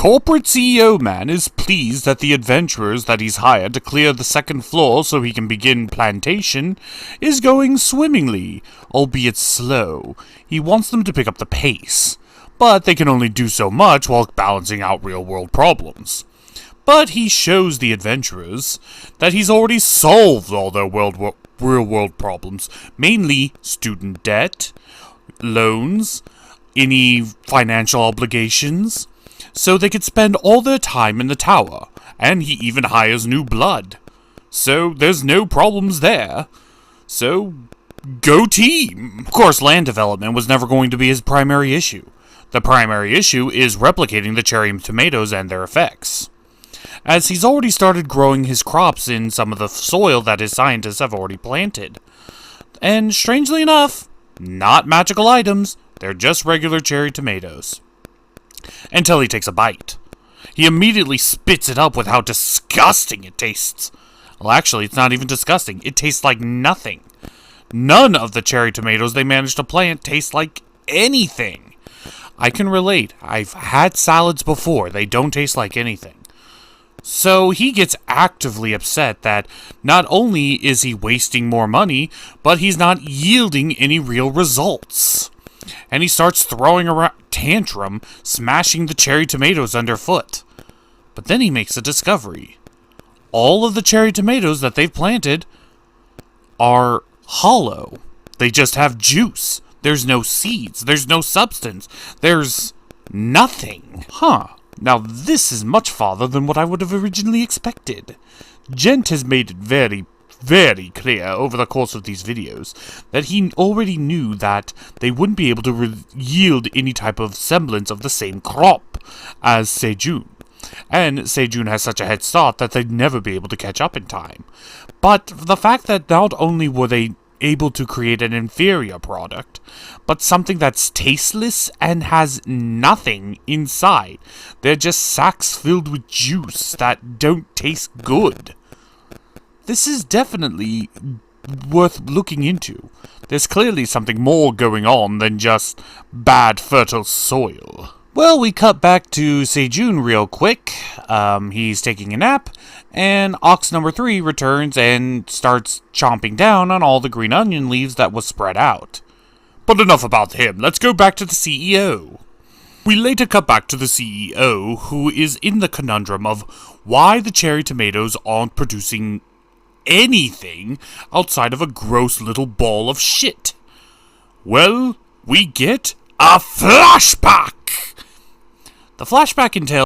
corporate CEO man is pleased that the adventurers that he's hired to clear the second floor so he can begin plantation is going swimmingly, albeit slow. He wants them to pick up the pace, but they can only do so much while balancing out real-world problems. But he shows the adventurers that he's already solved all their real-world problems, mainly student debt, loans, any financial obligations, so they could spend all their time in the tower, and he even hires new blood. So there's no problems there. So, go team! Of course, land development was never going to be his primary issue. The primary issue is replicating the cherry tomatoes and their effects, as he's already started growing his crops in some of the soil that his scientists have already planted. And strangely enough, not magical items, they're just regular cherry tomatoes. Until he takes a bite. He immediately spits it up with how disgusting it tastes. Well, actually, it's not even disgusting. It tastes like nothing. None of the cherry tomatoes they managed to plant taste like anything. I can relate. I've had salads before. They don't taste like anything. So he gets actively upset that not only is he wasting more money, but he's not yielding any real results. And he starts throwing a tantrum, smashing the cherry tomatoes underfoot. But then he makes a discovery. All of the cherry tomatoes that they've planted are hollow. They just have juice. There's no seeds. There's no substance. There's nothing. Now this is much farther than what I would have originally expected. Gent has made it very clear over the course of these videos that he already knew that they wouldn't be able to yield any type of semblance of the same crop as Sejun. And Sejun has such a head start that they'd never be able to catch up in time. But the fact that not only were they able to create an inferior product, but something that's tasteless and has nothing inside. They're just sacks filled with juice that don't taste good. This is definitely worth looking into. There's clearly something more going on than just bad fertile soil. Well, we cut back to Sejun real quick. He's taking a nap, and Ox number 3 returns and starts chomping down on all the green onion leaves that was spread out. But enough about him, let's go back to the CEO. We later cut back to the CEO, who is in the conundrum of why the cherry tomatoes aren't producing anything outside of a gross little ball of shit. Well, we get a flashback! The flashback entails